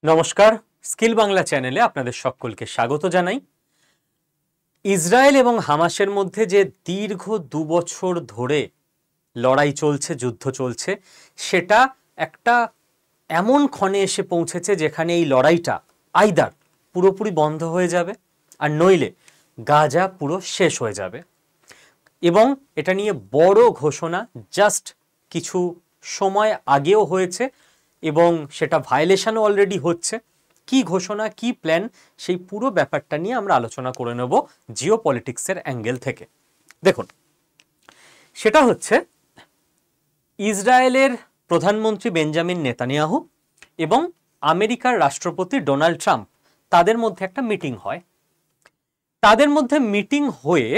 নমস্কার, স্কিল বাংলা চ্যানেলে আপনাদের সকলকে স্বাগত জানাই। ইসরায়েল এবং হামাসের মধ্যে যে দীর্ঘ 2 বছর ধরে লড়াই চলছে, যুদ্ধ চলছে, সেটা একটা এমন ক্ষণে এসে পৌঁছেছে যেখানে এই লড়াইটা আইদার পুরোপুরি বন্ধ হয়ে যাবে আর নইলে গাজা পুরো শেষ হয়ে যাবে। এবং এটা নিয়ে বড় ঘোষণা জাস্ট কিছু সময় আগেও হয়েছে এবং সেটা ভায়োলেশনও অলরেডি হচ্ছে। কি ঘোষণা, কি প্ল্যান, সেই পুরো ব্যাপারটা নিয়ে আমরা আলোচনা করে নেব জিও পলিটিক্সের অ্যাঙ্গেল থেকে। দেখুন, সেটা হচ্ছে ইসরায়েলের প্রধানমন্ত্রী বেঞ্জামিন নেতানিয়াহু এবং আমেরিকার রাষ্ট্রপতি ডোনাল্ড ট্রাম্প, তাদের মধ্যে একটা মিটিং হয়। তাদের মধ্যে মিটিং হয়ে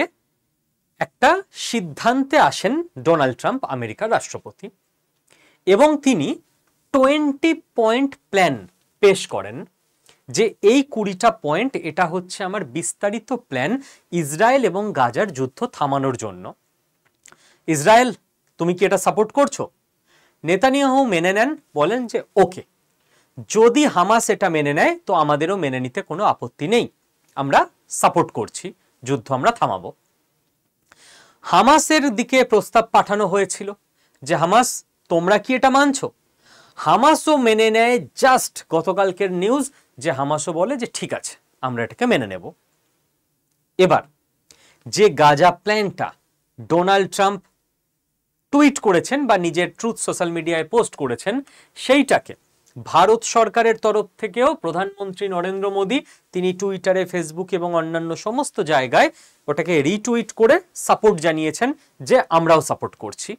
একটা সিদ্ধান্তে আসেন ডোনাল্ড ট্রাম্প, আমেরিকার রাষ্ট্রপতি, এবং তিনি 20 পয়েন্ট প্ল্যান পেশ করেন যে এই 20টা পয়েন্ট, এটা হচ্ছে আমার বিস্তারিত প্ল্যান ইসরায়েল এবং গাজার যুদ্ধ থামানোর জন্য। ইসরায়েল, তুমি কি এটা সাপোর্ট করছো? নেতানিয়াহু মেনে নেন, বলেন যে ওকে, যদি হামাস এটা মেনে নেয় তো আমাদেরও মেনে নিতে কোনো আপত্তি নেই, আমরা সাপোর্ট করছি, যুদ্ধ আমরা থামাবো। হামাসের দিকে প্রস্তাব পাঠানো হয়েছিল যে হামাস, তোমরা কি এটা মানছো? হামাসও মেনে নেয়। জাস্ট গতকালকের নিউজ যে হামাসও বলে যে ঠিক আছে, আমরা এটাকে মেনে নেব। এবার যে গাজা প্ল্যানটা ডোনাল্ড ট্রাম্প টুইট করেছেন বা নিজের ট্রুথ সোশ্যাল মিডিয়ায় পোস্ট করেছেন, সেইটাকে ভারত সরকারের তরফ থেকেও প্রধানমন্ত্রী নরেন্দ্র মোদী তিনি টুইটারে, ফেসবুক এবং অন্যান্য সমস্ত জায়গায় ওটাকে রিটুইট করে সাপোর্ট জানিয়েছেন যে আমরাও সাপোর্ট করছি।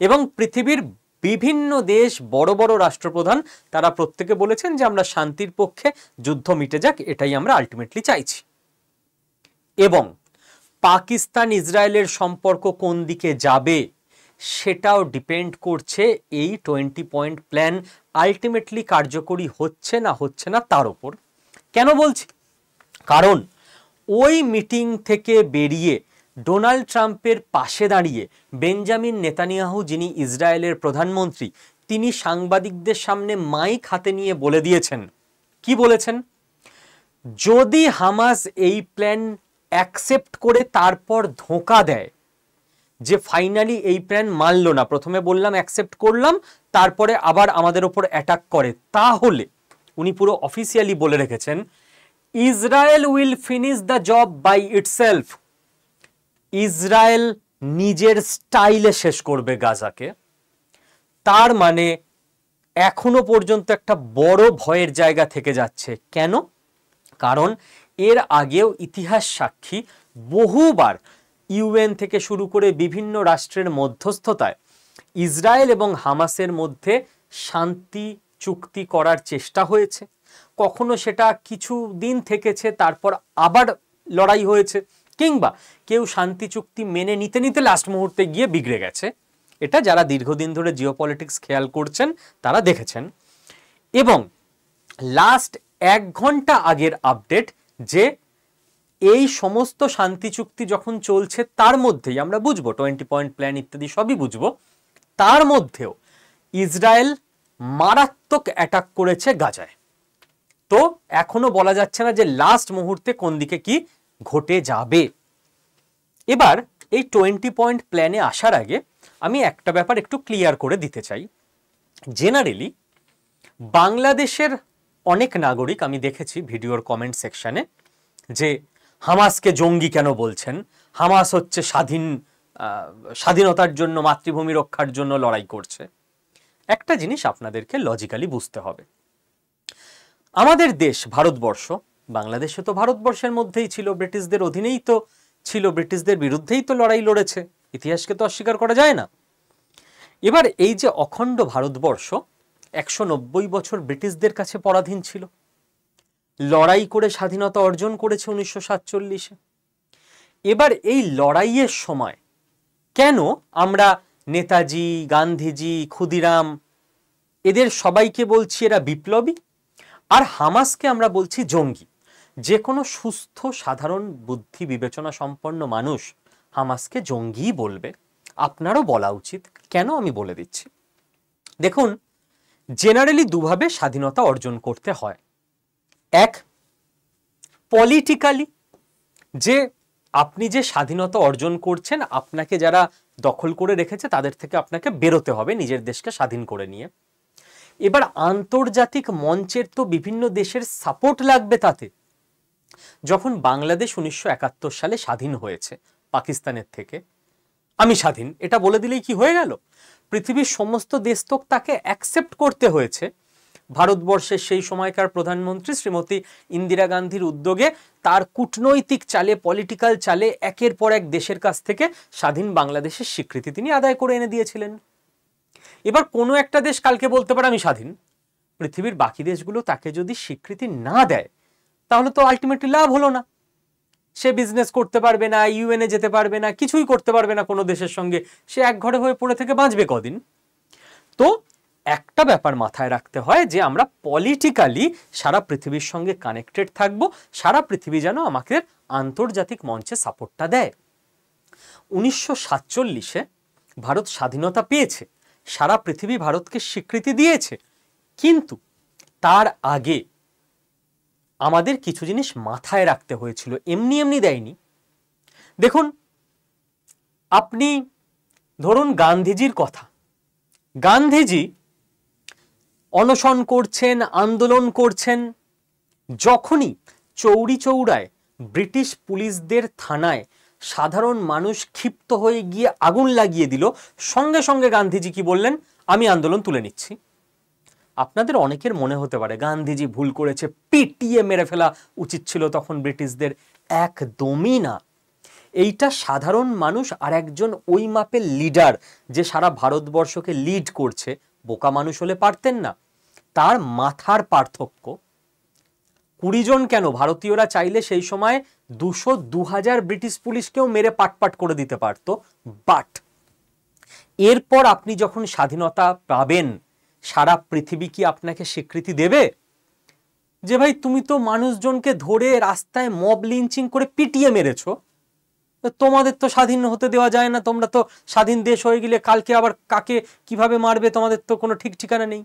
এবং পৃথিবীর বিভিন্ন দেশ, বড় বড় রাষ্ট্রপ্রধান, তারা প্রত্যেকে বলেছেন যে আমরা শান্তির পক্ষে, যুদ্ধ মিটে যাক, এটাই আমরা আলটিমেটলি চাইছি। এবং পাকিস্তান ইসরায়েলের সম্পর্ক কোন দিকে যাবে সেটাও ডিপেন্ড করছে এই 20 পয়েন্ট প্ল্যান আলটিমেটলি কার্যকরী হচ্ছে না হচ্ছে না তার উপর। কেন বলছি? কারণ ওই মিটিং থেকে বেরিয়ে ডোনাল্ড ট্রাম্পের পাশে দাঁড়িয়ে বেঞ্জামিন নেতানিয়াহু, যিনি ইসরায়েলের প্রধানমন্ত্রী, তিনি সাংবাদিকদের সামনে মাইক হাতে নিয়ে বলে দিয়েছেন, কি বলেছেন? যদি হামাস এই প্ল্যান অ্যাকসেপ্ট করে তারপর ধোঁকা দেয় যে ফাইনালি এই প্ল্যান মানলো না, প্রথমে বললাম অ্যাকসেপ্ট করলাম, তারপরে আবার আমাদের ওপর অ্যাটাক করে, তাহলে উনি পুরো অফিসিয়ালি বলে রেখেছেন, Israel will finish the job by itself. Israel নিজের স্টাইলে শেষ করবে গাজাকে। তার মানে এখনো পর্যন্ত একটা বড় ভয়ের জায়গা থেকে যাচ্ছে। কেন? কারণ এর আগেও ইতিহাস সাক্ষী, বহুবার ইউএন থেকে শুরু করে বিভিন্ন রাষ্ট্রের মধ্যস্থতায় ইসরায়েল এবং হামাসের মধ্যে শান্তি চুক্তি করার চেষ্টা হয়েছে। কখনো সেটা কিছু দিন থেকেছে, তারপর আবার লড়াই হয়েছে, কিংবা কেউ শান্তি চুক্তি মেনে নিতে নিতে লাস্ট মুহূর্তে গিয়ে বিগড়ে গেছে। এটা যারা দীর্ঘদিন ধরে জিওপলিটিক্স খেয়াল করছেন তারা দেখেছেন। এবং লাস্ট 1 ঘন্টা আগের আপডেট যে এই সমস্ত শান্তি চুক্তি যখন চলছে, তার মধ্যেই আমরা বুঝবো 20 পয়েন্ট প্ল্যান ইত্যাদি সবই বুঝবো, তার মধ্যেও ইসরায়েল মারাত্মক অ্যাটাক করেছে গাজায়। তো এখনো বলা যাচ্ছে না যে লাস্ট মুহূর্তে কোন দিকে কি ঘটে যাবে। এবার এই 20 পয়েন্ট প্ল্যানে আসার আগে আমি একটা ব্যাপার একটু ক্লিয়ার করে দিতে চাই। জেনারেলি বাংলাদেশের অনেক নাগরিক আমি দেখেছি ভিডিওর কমেন্ট সেকশনে যে হামাসকে জঙ্গি কেন বলছেন, হামাস হচ্ছে স্বাধীনতার জন্য, মাতৃভূমি রক্ষার জন্য লড়াই করছে। একটা জিনিস আপনাদেরকে লজিক্যালি বুঝতে হবে, আমাদের দেশ ভারতবর্ষ, বাংলাদেশে তো ভারতবর্ষের মধ্যেই ছিল, ব্রিটিশদের অধীনেই তো ছিল, ব্রিটিশদের বিরুদ্ধেই তো লড়াই লড়েছে, ইতিহাসকে তো অস্বীকার করা যায় না। এবার এই যে অখণ্ড ভারতবর্ষ 190 বছর ব্রিটিশদের কাছে পরাধীন ছিল, লড়াই করে স্বাধীনতা অর্জন করেছে 1947-এ। এবার এই লড়াইয়ের সময় কেন আমরা নেতাজি, গান্ধীজি, ক্ষুদিরাম, এদের সবাইকে বলছি এরা বিপ্লবী, আর হামাসকে আমরা বলছি জঙ্গি? যে কোনো সুস্থ সাধারণ বুদ্ধি বিবেচনা সম্পন্ন মানুষ হামাসকে জঙ্গি বলবে, আপনারও বলা উচিত। কেন? আমি বলে দিচ্ছি। দেখুন, জেনারেলি দুভাবে স্বাধীনতা অর্জন করতে হয়। এক, পলিটিক্যালি, যে আপনি যে স্বাধীনতা অর্জন করছেন, আপনাকে যারা দখল করে রেখেছে তাদের থেকে আপনাকে বেরোতে হবে নিজের দেশকে স্বাধীন করে নিয়ে। এবার আন্তর্জাতিক মঞ্চের তো বিভিন্ন দেশের সাপোর্ট লাগবে তাতে। যখন বাংলাদেশ 1971 সালে স্বাধীন হয়েছে পাকিস্তানের থেকে, আমি স্বাধীন এটা বলে দিলেই কি হয়ে গেল? পৃথিবীর সমস্ত দেশ তো তাকে অ্যাকসেপ্ট করতে হয়েছে। ভারতবর্ষের সেই সময়কার প্রধানমন্ত্রী শ্রীমতী ইন্দিরা গান্ধীর উদ্যোগে তার কূটনৈতিক চালে, পলিটিক্যাল চালে একের পর এক দেশের কাছ থেকে স্বাধীন বাংলাদেশের স্বীকৃতি তিনি আদায় করে এনে দিয়েছিলেন। এবার কোনো একটা দেশ কালকে বলতে পারে আমি স্বাধীন, পৃথিবীর বাকি দেশগুলো তাকে যদি স্বীকৃতি না দেয় তাহলে তো আলটিমেটলি লাভ হলো না। সে বিজনেস করতে পারবে না, ইউএনএ যেতে পারবে না, কিছুই করতে পারবে না কোনো দেশের সঙ্গে, সে এক ঘরে হয়ে পড়ে থেকে বাঁচবে কদিন? তো একটা ব্যাপার মাথায় রাখতে হয় যে আমরা পলিটিক্যালি সারা পৃথিবীর সঙ্গে কানেক্টেড থাকব, সারা পৃথিবী যেন আমাকে আন্তর্জাতিক মঞ্চে সাপোর্টটা দেয়। 1947-এ ভারত স্বাধীনতা পেয়েছে, সারা পৃথিবী ভারতকে স্বীকৃতি দিয়েছে, কিন্তু তার আগে আমাদের কিছু জিনিস মাথায় রাখতে হয়েছিল, এমনি এমনি দেয়নি। দেখুন, আপনি ধরুন গান্ধীজির কথা, গান্ধীজি অনশন করছেন, আন্দোলন করছেন, যখনই চৌরি চৌরায় ব্রিটিশ পুলিশদের থানায় সাধারণ মানুষ ক্ষিপ্ত হয়ে গিয়ে আগুন লাগিয়ে দিল, সঙ্গে সঙ্গে গান্ধীজি কি বললেন? আমি আন্দোলন তুলে নিচ্ছি। আপনাদের অনেকের মনে হতে পারে গান্ধীজি ভুল করেছে, পিটিয়ে মেরে ফেলা উচিত ছিল তখন ব্রিটিশদের। একদমই না। এইটা সাধারণ মানুষ আর একজন ওই মাপের লিডার যে সারা ভারতবর্ষকে লিড করছে, বোকা মানুষ হলে পারতেন না? তার মাথার পার্থক্য। 20 জন কেন, ভারতীয়রা চাইলে সেই সময় 200-2000 ব্রিটিশ পুলিশকেও মেরে পাটপাট করে দিতে পারত। বাট এরপর আপনি যখন স্বাধীনতা পাবেন, সারা পৃথিবী কি আপনাকে স্বীকৃতি দেবে যে ভাই তুমি তো মানুষজনকে ধরে রাস্তায় মব লিঞ্চিং করে পিটিয়ে মেরেছো, তোমাদের তো স্বাধীন হতে দেওয়া যায় না, তোমরা তো স্বাধীন দেশ হয়ে গেলে কালকে আবার কাকে কিভাবে মারবে তোমাদের তো কোনো ঠিক ঠিকানা নেই।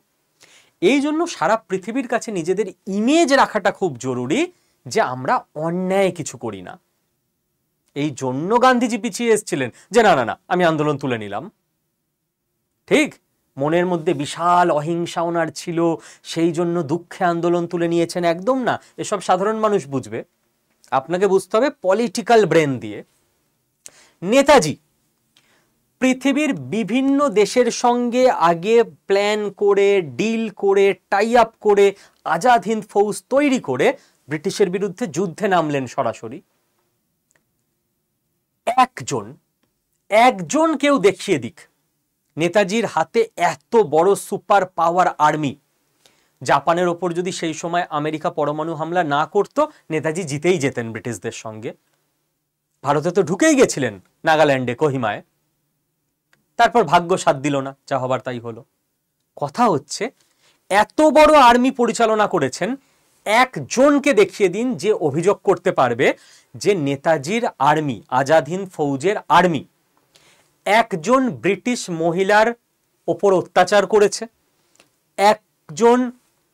এই জন্য সারা পৃথিবীর কাছে নিজেদের ইমেজ রাখাটা খুব জরুরি যে আমরা অন্যায় কিছু করি না। এই জন্য গান্ধীজি পিছিয়ে এসেছিলেন যে না না না আমি আন্দোলন তুলে নিলাম। ঠিক, মনের মধ্যে বিশাল অহিংসা ওনার ছিল, সেই জন্য দুঃখে আন্দোলন তুলে নিয়েছেন, একদম না। এসব সাধারণ মানুষ বুঝবে, আপনাকে বুঝতে হবে পলিটিক্যাল ব্রেন দিয়ে। নেতাজি পৃথিবীর বিভিন্ন দেশের সঙ্গে আগে প্ল্যান করে, ডিল করে, টাই আপ করে, আজাদ হিন্দ ফৌজ তৈরি করে ব্রিটিশের বিরুদ্ধে যুদ্ধে নামলেন সরাসরি। একজন কেউ দেখিয়ে দিক নেতাজির হাতে এত বড় সুপার পাওয়ার আর্মি। জাপানের ওপর যদি সেই সময় আমেরিকা পরমাণু হামলা না করত, নেতাজি জিতেই যেতেন ব্রিটিশদের সঙ্গে। ভারতে তো ঢুকেই গেছিলেন নাগাল্যান্ডে, কোহিমায়, তারপর ভাগ্য সাথ দিল না, যা হবার তাই হলো। কথা হচ্ছে এত বড় আর্মি পরিচালনা করেছেন, একজনকে দেখিয়ে দিন যে অভিযোগ করতে পারবে যে নেতাজির আর্মি, আজাদ হিন্দ ফৌজের আর্মি একজন ব্রিটিশ মহিলার ওপর অত্যাচার করেছে, একজন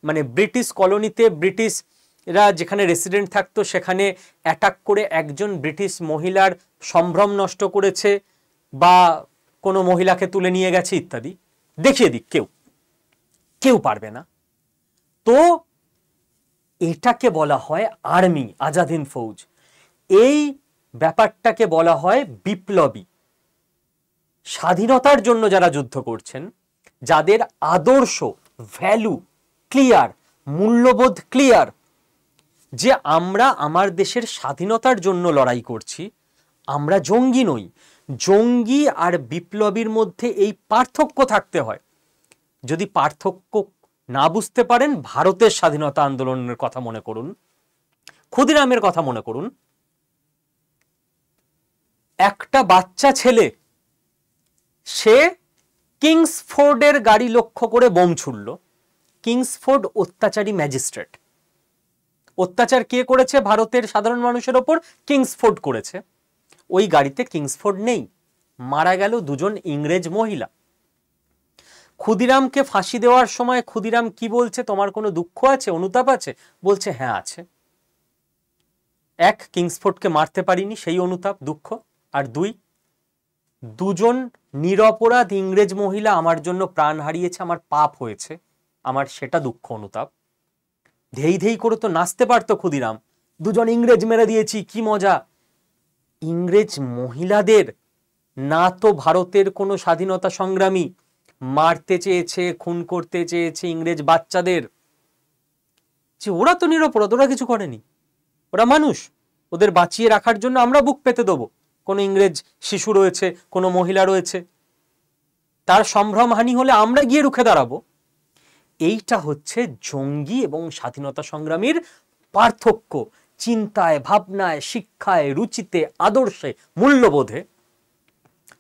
মানে ব্রিটিশ কলোনিতে ব্রিটিশরা যেখানে রেসিডেন্ট থাকতো সেখানে অ্যাটাক করে একজন ব্রিটিশ মহিলার সম্ভ্রম নষ্ট করেছে বা কোনো মহিলাকে তুলে নিয়ে গেছে ইত্যাদি, দেখিয়ে দিক কেউ পারবে না। তো এটাকে বলা হয় আর্মি, আজাদ হিন্দ ফৌজ। এই ব্যাপারটাকে বলা হয় বিপ্লবী। স্বাধীনতার জন্য যারা যুদ্ধ করছেন, যাদের আদর্শ, ভ্যালু ক্লিয়ার, মূল্যবোধ ক্লিয়ার, যে আমরা আমার দেশের স্বাধীনতার জন্য লড়াই করছি, আমরা জঙ্গি নই। জঙ্গি আর বিপ্লবীর মধ্যে এই পার্থক্য থাকতে হয়। যদি পার্থক্য না বুঝতে পারেন, ভারতের স্বাধীনতা আন্দোলনের কথা মনে করুন, ক্ষুদিরামের কথা মনে করুন। একটা বাচ্চা ছেলে, সে কিংসফোর্ডের গাড়ি লক্ষ্য করে বোম ছুড়ল। কিংসফোর্ড অত্যাচারী ম্যাজিস্ট্রেট। অত্যাচার কে করেছে ভারতের সাধারণ মানুষের ওপর? কিংসফোর্ড করেছে। ওই গাড়িতে কিংসফোর্ড নেই, মারা গেল দুজন ইংরেজ মহিলা। ক্ষুদিরামকে ফাঁসি দেওয়ার সময় ক্ষুদিরাম কি বলছে, তোমার কোনো দুঃখ আছে, অনুতাপ আছে? বলছে হ্যাঁ আছে। এক, কিংসফোর্ডকে মারতে পারিনি সেই অনুতাপ দুঃখ, আর দুই, দুজন নিরপরাধ ইংরেজ মহিলা আমার জন্য প্রাণ হারিয়েছে, আমার পাপ হয়েছে, আমার সেটা দুঃখ অনুতাপ। ধেই ধেই করে তো নাচতে পারতো ক্ষুদিরাম, দুজন ইংরেজ মেরে দিয়েছি, কি মজা। ইংরেজ মহিলাদের না তো ভারতের কোনো স্বাধীনতা সংগ্রামী মারতে চেয়েছে, খুন করতে চেয়েছে ইংরেজ বাচ্চাদের, যে ওরা তো নিরপরাধ, ওরা কিছু করেনি, ওরা মানুষ, ওদের বাঁচিয়ে রাখার জন্য আমরা বুক পেতে দেবো। কোনো ইংরেজ শিশু রয়েছে, কোনো মহিলা রয়েছে, তার সম্ভ্রমহানি হলে আমরা গিয়ে রুখে দাঁড়াবো। এইটা হচ্ছে জঙ্গি এবং স্বাধীনতা সংগ্রামীর পার্থক্য, চিন্তায়, ভাবনায়, শিক্ষায়, রুচিতে, আদর্শে, মূল্যবোধে।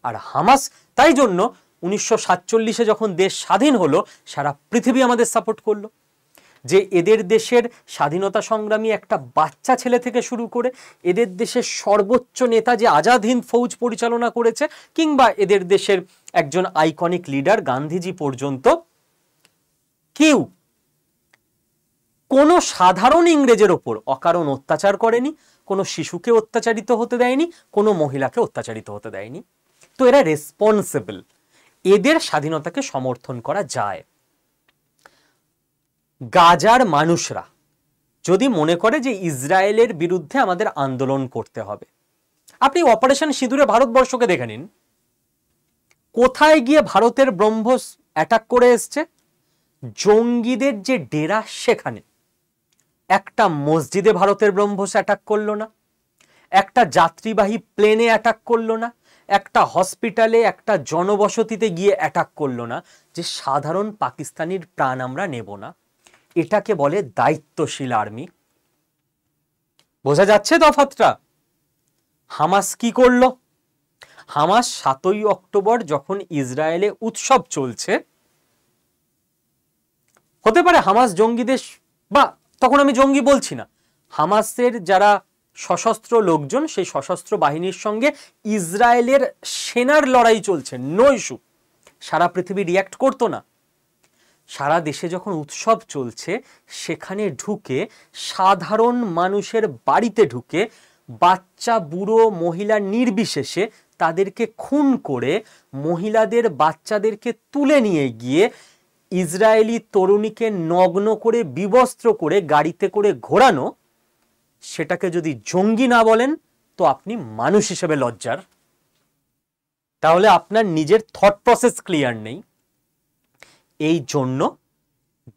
আর হামাস তাই জন্য 1947-এ যখন দেশ স্বাধীন হলো, সারা পৃথিবী আমাদের সাপোর্ট করলো, যে এদের দেশের স্বাধীনতা সংগ্রামী একটা বাচ্চা ছেলে থেকে শুরু করে এদের দেশের সর্বোচ্চ নেতা যে আজাদ হিন্দ ফৌজ পরিচালনা করেছে, কিংবা এদের দেশের একজন আইকনিক লিডার গান্ধীজি পর্যন্ত, কেউ কোনো সাধারণ ইংরেজের ওপর অকারণ অত্যাচার করেনি, কোনো শিশুকে অত্যাচারিত হতে দেয়নি, কোনো মহিলাকে অত্যাচারিত হতে দেয়নি। তো এরা রেসপন্সিবল, এদের স্বাধীনতাকে সমর্থন করা যায়। গাজার মানুষরা যদি মনে করে যে ইসরায়েলের বিরুদ্ধে আমাদের আন্দোলন করতে হবে, আপনি অপারেশন সিঁদুরে ভারতবর্ষকে দেখে নিন, কোথায় গিয়ে ভারতের ব্রহ্মস অ্যাটাক করে এসছে? জঙ্গিদের যে ডেরা, সেখানে একটা মসজিদে ভারতের ব্রহ্মস অ্যাটাক করলো না, একটা যাত্রীবাহী প্লেনে অ্যাটাক করলো না, একটা হসপিটালে, একটা জনবসতিতে গিয়ে অ্যাটাক করলো না, যে সাধারণ পাকিস্তানির প্রাণ আমরা নেব না। এটাকে বলে দায়িত্বশীল আর্মি। বোঝা যাচ্ছে তফাৎটা? হামাস কি করলো? হামাস 7ই অক্টোবর যখন ইসরায়েলে উৎসব চলছে, হতে পারে হামাস জঙ্গিদের, বা তখন আমি জঙ্গি বলছি না, হামাসের যারা সশস্ত্র লোকজন, সেই সশস্ত্র বাহিনীর সঙ্গে ইসরায়েলের সেনার লড়াই চলছে, নো ইস্যু, সারা পৃথিবী রিয়্যাক্ট করতো না। সারা দেশে যখন উৎসব চলছে, সেখানে ঢুকে, সাধারণ মানুষের বাড়িতে ঢুকে, বাচ্চা বুড়ো মহিলা নির্বিশেষে তাদেরকে খুন করে, মহিলাদের বাচ্চাদেরকে তুলে নিয়ে গিয়ে ইসরায়েলি তরুণীকে নগ্ন করে, বিবস্ত্র করে গাড়িতে করে ঘোরানো, সেটাকে যদি জঙ্গি না বলেন তো আপনি মানুষ হিসেবে লজ্জার। তাহলে আপনার নিজের থট প্রসেস ক্লিয়ার নেই। এই জন্য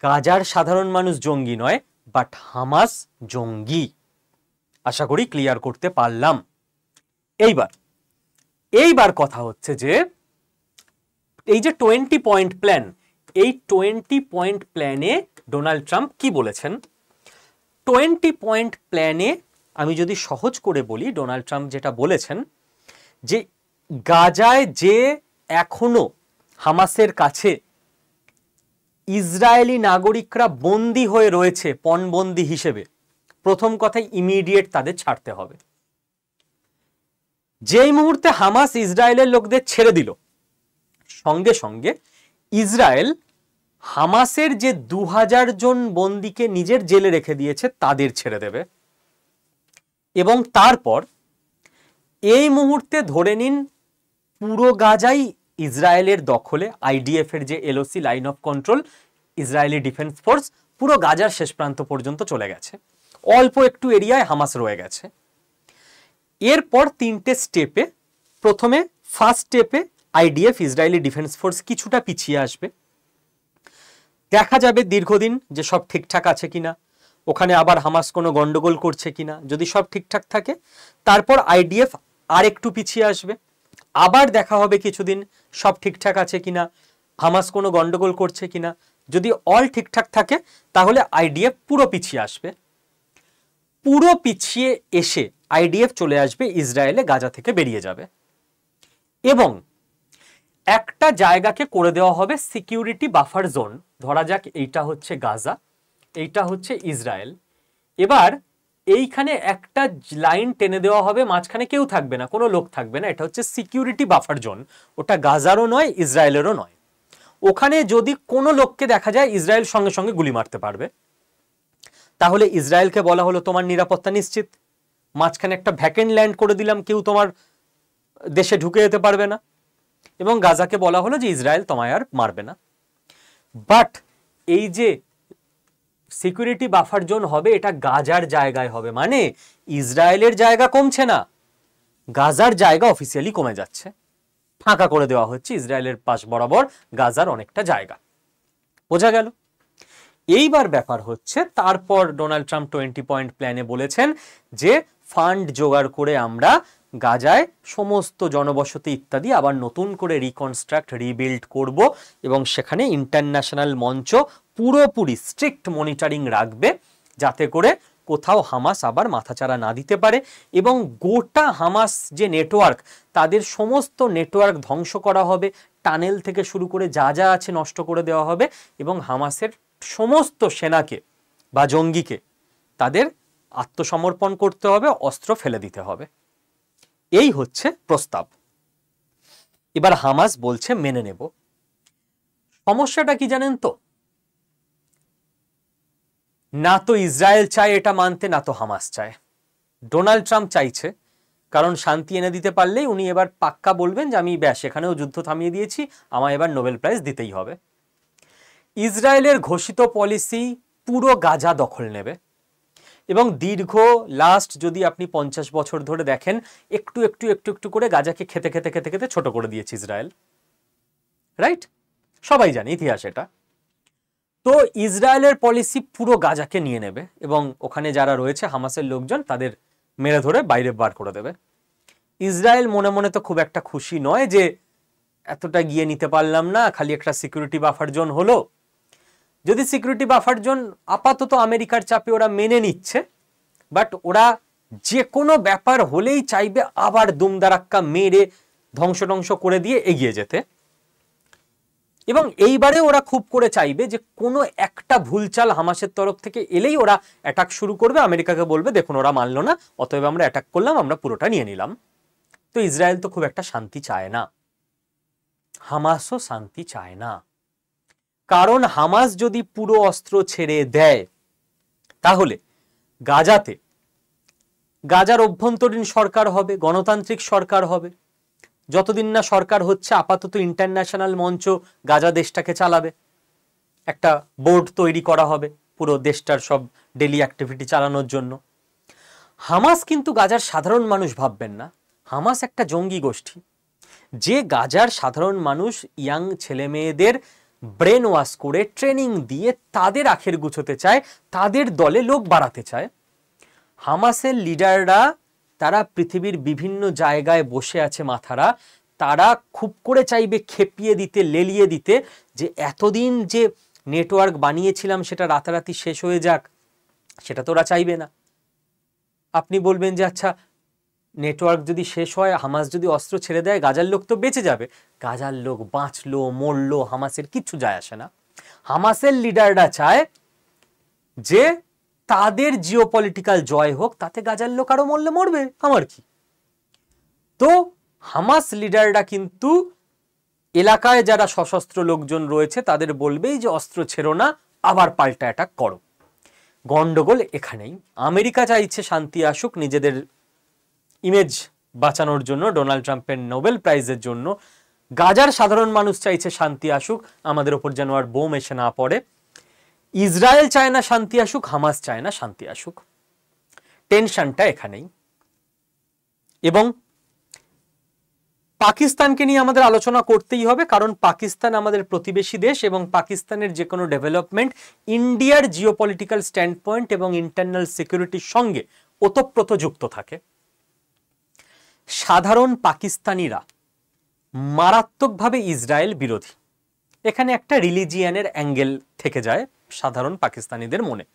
গাজার সাধারণ মানুষ জঙ্গি নয়, বাট হামাস জঙ্গি। আশা করি ক্লিয়ার করতে পারলাম। এইবার কথা হচ্ছে যে এই যে 20 পয়েন্ট প্ল্যান, এই 20 পয়েন্ট প্ল্যানে ডোনাল্ড ট্রাম্প কি বলেছেন? 20 পয়েন্ট প্ল্যানে আমি যদি সহজ করে বলি, ডোনাল্ড ট্রাম্প যেটা বলেছেন, যে গাজায় যে এখনো হামাসের কাছে ইসরায়েলি নাগরিকরা বন্দী হয়ে রয়েছে পণবন্দী হিসেবে, প্রথম কথাই ইমিডিয়েট তাদের ছাড়তে হবে। যেই মুহূর্তে হামাস ইসরায়েলের লোকদের ছেড়ে দিল, সঙ্গে সঙ্গে ইসরায়েল হামাসের যে 2000 জন বন্দীকে নিজের জেলে রেখে দিয়েছে তাদের ছেড়ে দেবে। এবং তারপর এই মুহূর্তে ধরে নিন পুরো গাজাই ইসরায়েলের দখলে, আইডিএফ এর যে LOC, line of control, Israeli defence force পুরো গাজার শেষ প্রান্ত পর্যন্ত চলে গেছে, অল্প একটু এরিয়ায় হামাস রয়ে গেছে। এরপর 3টে স্টেপে, প্রথমে ফার্স্ট স্টেপে আইডিএফ, ইসরায়েলি ডিফেন্স ফোর্স কিছুটা পিছিয়ে আসবে, দেখা যাবে দীর্ঘদিন যে সব ঠিকঠাক আছে কিনা, ওখানে আবার হামাস কোনো গন্ডগোল করছে কিনা। যদি সব ঠিকঠাক থাকে, তারপর আইডিএফ আর একটু পিছিয়ে আসবে, আবার দেখা হবে কিছুদিন সব ঠিকঠাক আছে কিনা, হামাস কোনো গন্ডগোল করছে কিনা। যদি অল ঠিকঠাক থাকে, তাহলে আইডিএফ পুরো পিছিয়ে আসবে। পুরো পিছিয়ে এসে আইডিএফ চলে আসবে ইসরায়েলে, গাজা থেকে বেরিয়ে যাবে, এবং একটা জায়গাকে করে দেওয়া হবে সিকিউরিটি বাফার জোন। ধরা যাক এইটা হচ্ছে গাজা, এইটা হচ্ছে ইসরায়েল। এবার এইখানে একটা লাইন টেনে দেওয়া হবে, মাঝখানে কেউ থাকবে না, কোনো লোক থাকবে না, এটা হচ্ছে সিকিউরিটি বাফার জোন। ওটা গাজারও নয়, ইসরায়েলেরও নয়, ওখানে যদি কোনো লোককে দেখা যায় ইসরায়েল সঙ্গে সঙ্গে গুলি মারতে পারবে, তাহলে ইসরায়েলকে বলা হলো তোমার নিরাপত্তা নিশ্চিত, মাঝখানে একটা ভ্যাকেন্ট ল্যান্ড করে দিলাম, কেউ তোমার দেশে ঢুকে যেতে পারবে না, এবং গাজাকে বলা হলো যে ইসরায়েল তোমায় আর মারবে না। বাট এই যে সিকিউরিটি বাফার জোন হবে, এটা গাজার জায়গায় হবে, মানে ইসরায়েলের জায়গা কমছে না, গাজার জায়গা অফিসিয়ালি কমে যাচ্ছে, ফাঁকা করে দেওয়া হচ্ছে ইসরায়েলের পাশ বরাবর গাজার অনেকটা জায়গা। বোঝা গেল? এইবার ব্যাপার হচ্ছে, তারপর ডোনাল্ড ট্রাম্প 20 পয়েন্ট প্ল্যানে বলেছেন যে ফান্ড জোগাড় করে আমরা গাজায় সমস্ত জনবসতি ইত্যাদি আবার নতুন করে রিকনস্ট্রাক্ট রিবিল্ড করব, এবং সেখানে ইন্টারন্যাশনাল মঞ্চ পুরোপুরি স্ট্রিক্ট মনিটরিং রাখবে, যাতে করে কোথাও হামাস আবার মাথাচাড়া না দিতে পারে, এবং গোটা হামাস যে নেটওয়ার্ক, তাদের সমস্ত নেটওয়ার্ক ধ্বংস করা হবে, টানেল থেকে শুরু করে যা যা আছে নষ্ট করে দেওয়া হবে, এবং হামাসের সমস্ত সেনাকে বা জঙ্গিকে তাদের আত্মসমর্পণ করতে হবে, অস্ত্র ফেলে দিতে হবে। এই হচ্ছে প্রস্তাব। এবার হামাস বলছে মেনে নেব। সমস্যাটা কি জানেন তো? না তো ইসরায়েল চায় এটা মানতে, না তো হামাস চায়। ডোনাল্ড ট্রাম্প চাইছে, কারণ শান্তি এনে দিতে পারলেই উনি এবার পাক্কা বলবেন যে আমি ব্যাস এখানেও যুদ্ধ থামিয়ে দিয়েছি, আমায় এবার নোবেল প্রাইজ দিতেই হবে। ইসরায়েলের ঘোষিত পলিসি পুরো গাজা দখল নেবে, এবং দীর্ঘ লাস্ট যদি আপনি 50 বছর ধরে দেখেন, একটু একটু একটু একটু করে গাজাকে খেতে খেতে খেতে খেতে ছোট করে দিয়েছে ইসরায়েল, রাইট? সবাই জানে ইতিহাস এটা। তো ইসরায়েলের পলিসি পুরো গাজাকে নিয়ে নেবে, এবং ওখানে যারা রয়েছে হামাসের লোকজন তাদের মেরে ধরে বাইরে বার করে দেবে। ইসরায়েল মনে মনে তো খুব একটা খুশি নয় যে এতটা গিয়ে নিতে পারলাম না, খালি একটা সিকিউরিটি বাফার জোন হলো। যদি সিকিউরিটি বাফার জোন আপাতত আমেরিকার চাপে ওরা মেনে নিচ্ছে, বাট ওরা যে কোনো ব্যাপার হলেই চাইবে আবার দুমদারাক্কা মেরে ধ্বংস করে দিয়ে এগিয়ে যেতে, এবং এইবারে ওরা খুব করে চাইবে যে কোনো একটা ভুলচাল হামাসের তরফ থেকে এলেই ওরা অ্যাটাক শুরু করবে, আমেরিকাকে বলবে দেখুন ওরা মানলো না, অতএব আমরা অ্যাটাক করলাম, আমরা পুরোটা নিয়ে নিলাম। তো ইসরায়েল তো খুব একটা শান্তি চায় না, হামাসও শান্তি চায় না, কারণ হামাস যদি পুরো অস্ত্র ছেড়ে দেয় তাহলে গাজাতে গাজার অভ্যন্তরীণ সরকার হবে, গণতান্ত্রিক সরকার হবে। যতদিন না সরকার হচ্ছে, আপাতত ইন্টারন্যাশনাল মঞ্চ গাজা দেশটাকে চালাবে, একটা বোর্ড তৈরি করা হবে পুরো দেশটার সব ডেলি অ্যাক্টিভিটি চালানোর জন্য। হামাস কিন্তু গাজার সাধারণ মানুষ ভাববেন না, হামাস একটা জঙ্গি গোষ্ঠী, যে গাজার সাধারণ মানুষ ইয়াং ছেলে মেয়েদের ব্রেন ওয়াশ করে ট্রেনিং দিয়ে তাদের আখের গুছোতে চায়, তাদের দলে লোক বাড়াতে চায়। হামাসের লিডাররা তারা পৃথিবীর বিভিন্ন জায়গায় বসে আছে মাথারা, তারা খুব করে চাইবে খেপিয়ে দিতে, লেলিয়ে দিতে, যে এতদিন যে নেটওয়ার্ক বানিয়েছিলাম সেটা রাতারাতি শেষ হয়ে যাক, সেটা তো ওরা চাইবে না। আপনি বলবেন যে আচ্ছা নেটওয়ার্ক যদি শেষ হয়, হামাস যদি অস্ত্র ছেড়ে দেয়, গাজার লোক তো বেঁচে যাবে। গাজার লোক বাঁচলো মরলো হামাসের কিচ্ছু যায় আসে না। হামাসের লিডাররা চায় যে তাদের জিওপলিটিক্যাল জয় হোক, তাতে গাজার লোক আরো মরলে মরবে, আমার কি। তো হামাস লিডাররা কিন্তু এলাকায় যারা সশস্ত্র লোকজন রয়েছে তাদের বলবেই যে অস্ত্র ছেড়ো না, আবার পাল্টা অ্যাটাক করো। গন্ডগোল এখানেই। আমেরিকা চাইছে শান্তি আসুক নিজেদের ইমেজ বাঁচানোর জন্য, ডোনাল্ড ট্রাম্পের নোবেল প্রাইজের জন্য। গাজার সাধারণ মানুষ চাইছে শান্তি আসুক, আমাদের ওপর যেন আর বোম এসে না পড়ে। ইসরায়েল চায় না শান্তি আসুক, হামাস চায় না শান্তি আসুক। টেনশনটা এখানেই। এবং পাকিস্তানকে নিয়ে আমাদের আলোচনা করতেই হবে, কারণ পাকিস্তান আমাদের প্রতিবেশী দেশ, এবং পাকিস্তানের যে কোনো ডেভেলপমেন্ট ইন্ডিয়ার জিওপলিটিক্যাল স্ট্যান্ড পয়েন্ট এবং ইন্টারনাল সিকিউরিটির সঙ্গে ওতপ্রোত যুক্ত থাকে। সাধারণ পাকিস্তানিরা মারাত্মকভাবে ইসরায়েল বিরোধী। এখানে একটা রিলিজিয়ানের অ্যাঙ্গেল থেকে যায় সাধারণ পাকিস্তানিদের মনে,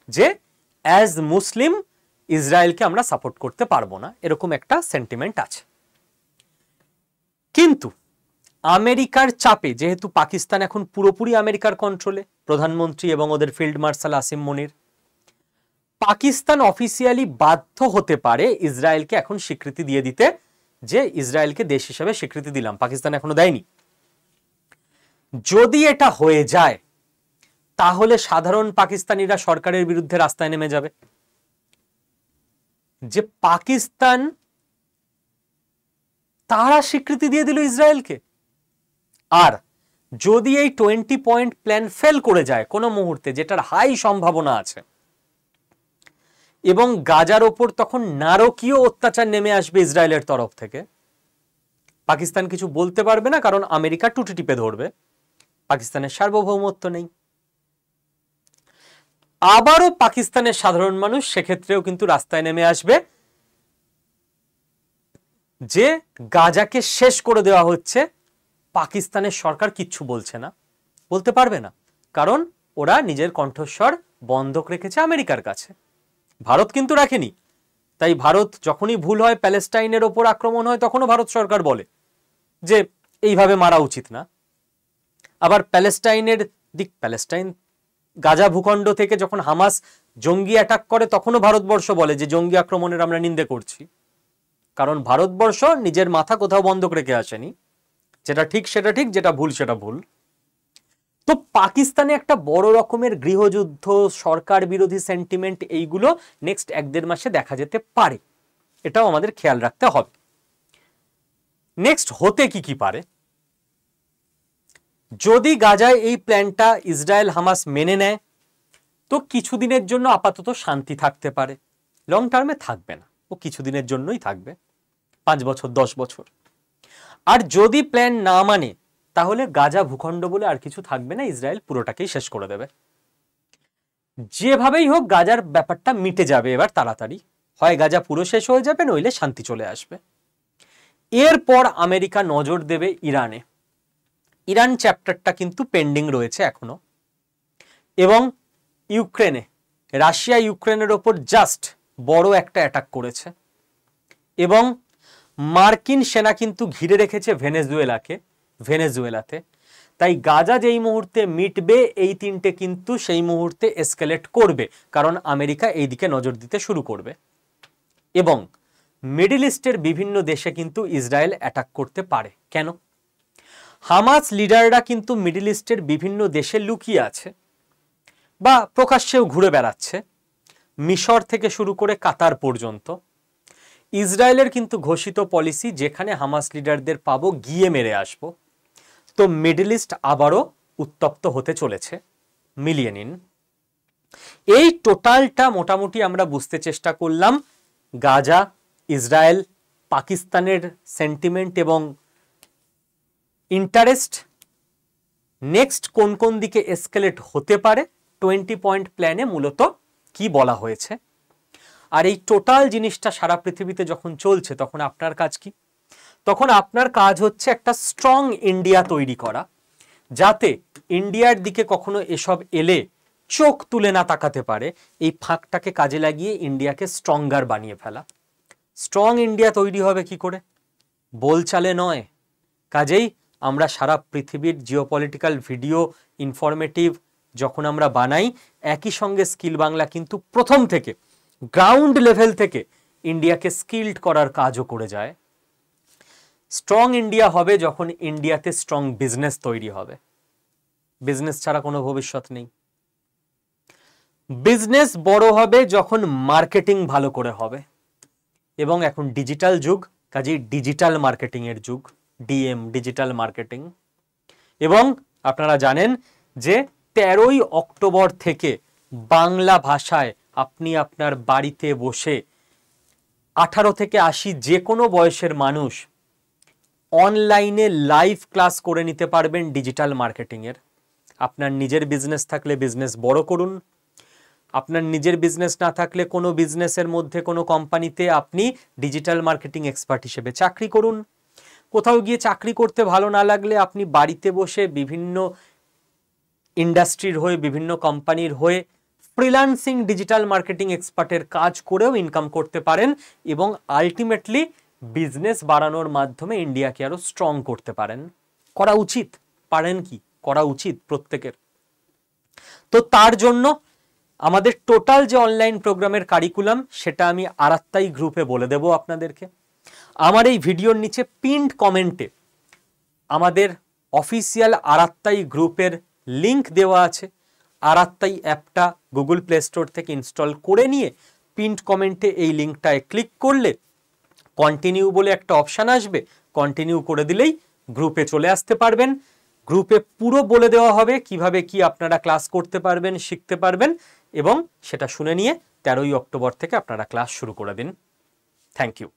যে অ্যাজ মুসলিম ইসরায়েলকে আমরা সাপোর্ট করতে পারবো না, এরকম একটা সেন্টিমেন্ট আছে। কিন্তু আমেরিকার চাপে, যেহেতু পাকিস্তান এখন পুরোপুরি আমেরিকার কন্ট্রোলে, প্রধানমন্ত্রী এবং ওদের ফিল্ড মার্শাল আসিম মনির, পাকিস্তান অফিসিয়ালি বাধ্য হতে পারে ইসরায়েলকে এখন স্বীকৃতি দিয়ে দিতে, যে ইসরায়েলকে দেশ হিসেবে স্বীকৃতি দিলাম। পাকিস্তান এখনো দেয়নি। যদি এটা হয়ে যায় তাহলে সাধারণ পাকিস্তানিরা সরকারের বিরুদ্ধে রাস্তায় নেমে যাবে, যে পাকিস্তান তারা স্বীকৃতি দিয়ে দিল ইসরায়েলকে। আর যদি এই 20 পয়েন্ট প্ল্যান ফেল করে যায় কোনো মুহূর্তে, যেটার হাই সম্ভাবনা আছে, এবং গাজার ওপর তখন নারকীয় অত্যাচার নেমে আসবে ইসরায়েলের তরফ থেকে, পাকিস্তান কিছু বলতে পারবে না, কারণ আমেরিকা টুটি টিপে ধরবে, পাকিস্তানের সার্বভৌমত্ব নেই। আবারও পাকিস্তানের সাধারণ মানুষ সেক্ষেত্রেও কিন্তু রাস্তায় নেমে আসবে, যে গাজাকে শেষ করে দেওয়া হচ্ছে, পাকিস্তানের সরকার কিচ্ছু বলছে না, বলতে পারবে না, কারণ ওরা নিজের কণ্ঠস্বর বন্ধক রেখেছে আমেরিকার কাছে। ভারত কিন্তু রাখেনি। তাই ভারত যখনই ভুল হয়, প্যালেস্টাইনের ওপর আক্রমণ হয়, তখনও ভারত সরকার বলে যে এইভাবে মারা উচিত না। আবার প্যালেস্টাইন গাজা ভূখণ্ড থেকে যখন হামাস জঙ্গি অ্যাটাক করে, তখনও ভারতবর্ষ বলে যে জঙ্গি আক্রমণের আমরা নিন্দে করছি, কারণ ভারতবর্ষ নিজের মাথা কোথাও বন্ধক রেখে আসেনি, যেটা ঠিক সেটা ঠিক, যেটা ভুল সেটা ভুল। তো পাকিস্তানে একটা বড় রকমের গৃহযুদ্ধ, সরকার বিরোধী সেন্টিমেন্ট, এইগুলো নেক্সট 1-1.5 মাসে দেখা যেতে পারে, এটাও আমাদের খেয়াল রাখতে হবে। নেক্সট হতে কি পারে, যদি গাজায় এই প্ল্যানটা ইসরায়েল হামাস মেনে নেয়, তো কিছুদিনের জন্য আপাতত শান্তি থাকতে পারে, লং টার্মে থাকবে না, ও কিছুদিনের জন্যই থাকবে, 5 বছর 10 বছর। আর যদি প্ল্যান না মানে, তাহলে গাজা ভূখণ্ড বলে আর কিছু থাকবে না, ইসরায়েল পুরোটাকেই শেষ করে দেবে। যেভাবেই হোক গাজার ব্যাপারটা মিটে যাবে এবার তাড়াতাড়ি, হয় গাজা পুরো শেষ হয়ে যাবে, নইলে শান্তি চলে আসবে। এরপর আমেরিকা নজর দেবে ইরানে। ইরান চ্যাপ্টারটা কিন্তু পেন্ডিং রয়েছে এখনো, এবং ইউক্রেনে, রাশিয়া ইউক্রেনের ওপর জাস্ট বড় একটা অ্যাটাক করেছে, এবং মার্কিন সেনা কিন্তু ঘিরে রেখেছে ভেনেজুয়েলাতে। তাই গাজা যেই মুহূর্তে মিটবে, এই 3টে কিন্তু সেই মুহূর্তে এসকেলেট করবে, কারণ আমেরিকা এই দিকে নজর দিতে শুরু করবে। এবং মিডল ইস্টের বিভিন্ন দেশে কিন্তু ইসরায়েল অ্যাটাক করতে পারে। কেন? হামাস লিডাররা কিন্তু মিডল ইস্টের বিভিন্ন দেশে লুকিয়ে আছে, বা প্রকাশ্যেও ঘুরে বেড়াচ্ছে, মিশর থেকে শুরু করে কাতার পর্যন্ত। ইসরায়েলের কিন্তু ঘোষিত পলিসি, যেখানে হামাস লিডারদের পাবো গিয়ে মেরে আসবো। তো মিডল ইস্ট আবারও উত্তপ্ত হতে চলেছে, মিলিয়ে নিন। এই টোটালটা মোটামুটি আমরা বুঝতে চেষ্টা করলাম, গাজা, ইসরায়েল, পাকিস্তানের সেন্টিমেন্ট এবং ইন্টারেস্ট, নেক্সট কোন কোন দিকে এসকেলেট হতে পারে, 20 পয়েন্ট প্ল্যানে মূলত কি বলা হয়েছে। আর এই টোটাল জিনিসটা সারা পৃথিবীতে যখন চলছে, তখন আপনার কাজ কি? তখন আপনার কাজ হচ্ছে একটা স্ট্রং ইন্ডিয়া তৈরি করা, যাতে ইন্ডিয়ার দিকে কখনো এসব এলে চোখ তুলে না তাকাতে পারে। এই ফাঁকটাকে কাজে লাগিয়ে ইন্ডিয়াকে স্ট্রঙ্গার বানিয়ে ফেলা। স্ট্রং ইন্ডিয়া তৈরি হবে কি করে? বলচালে নয়। কাজেই আমরা সারা পৃথিবীর জিওপলিটিক্যাল ভিডিও, ইনফরমেটিভ যখন আমরা বানাই, একই সঙ্গে স্কিল বাংলা কিন্তু প্রথম থেকে, গ্রাউন্ড লেভেল থেকে ইন্ডিয়াকে স্কিলড করার কাজও করে যায়। স্ট্রং ইন্ডিয়া হবে যখন ইন্ডিয়াতে স্ট্রং বিজনেস তৈরি হবে। বিজনেস ছাড়া কোনো ভবিষ্যৎ নেই। বিজনেস বড় হবে যখন মার্কেটিং ভালো করে হবে, এবং এখন ডিজিটাল যুগ, কাজেই ডিজিটাল মার্কেটিং এর যুগ, ডিএম, ডিজিটাল মার্কেটিং। এবং আপনারা জানেন যে 13ই অক্টোবর থেকে বাংলা ভাষায় আপনি আপনার বাড়িতে বসে 18 থেকে 80 যে কোনো বয়সের মানুষ অনলাইনে লাইভ ক্লাস করে নিতে পারবেন ডিজিটাল মার্কেটিং এর। আপনার নিজের বিজনেস থাকলে বিজনেস বড় করুন, আপনার নিজের বিজনেস না থাকলে কোনো বিজনেসের মধ্যে কোনো কোম্পানিতে আপনি ডিজিটাল মার্কেটিং এক্সপার্ট হিসেবে চাকরি করুন। কোথাও গিয়ে চাকরি করতে ভালো না লাগলে আপনি বাড়িতে বসে বিভিন্ন ইন্ডাস্ট্রির হয়ে, বিভিন্ন কোম্পানির হয়ে ফ্রিল্যান্সিং ডিজিটাল মার্কেটিং এক্সপার্টের কাজ করেও ইনকাম করতে পারেন, এবং আলটিমেটলি বিজনেস বাড়ানোর মাধ্যমে ইন্ডিয়াকে আরো স্ট্রং করতে পারেন। করা উচিত, পারেন কি? করা উচিত প্রত্যেকের। তো তার জন্য আমাদের টোটাল যে অনলাইন প্রোগ্রামের কারিকুলাম, সেটা আমি আরাত্তাই গ্রুপে বলে দেব আপনাদেরকে। আমার এই ভিডিওর নিচে পিন্ড কমেন্টে আমাদের অফিসিয়াল আরাত্তাই গ্রুপের লিংক দেওয়া আছে। আরাত্তাই অ্যাপটা গুগল প্লে স্টোর থেকে ইনস্টল করে নিয়ে পিন্ড কমেন্টে এই লিঙ্কটায় ক্লিক করলে কন্টিনিউ বলে একটা অপশান আসবে, কন্টিনিউ করে দিলেই গ্রুপে চলে আসতে পারবেন। গ্রুপে পুরো বলে দেওয়া হবে কিভাবে কি আপনারা ক্লাস করতে পারবেন, শিখতে পারবেন, এবং সেটা শুনে নিয়ে 13ই অক্টোবর থেকে আপনারা ক্লাস শুরু করে দিন। Thank you.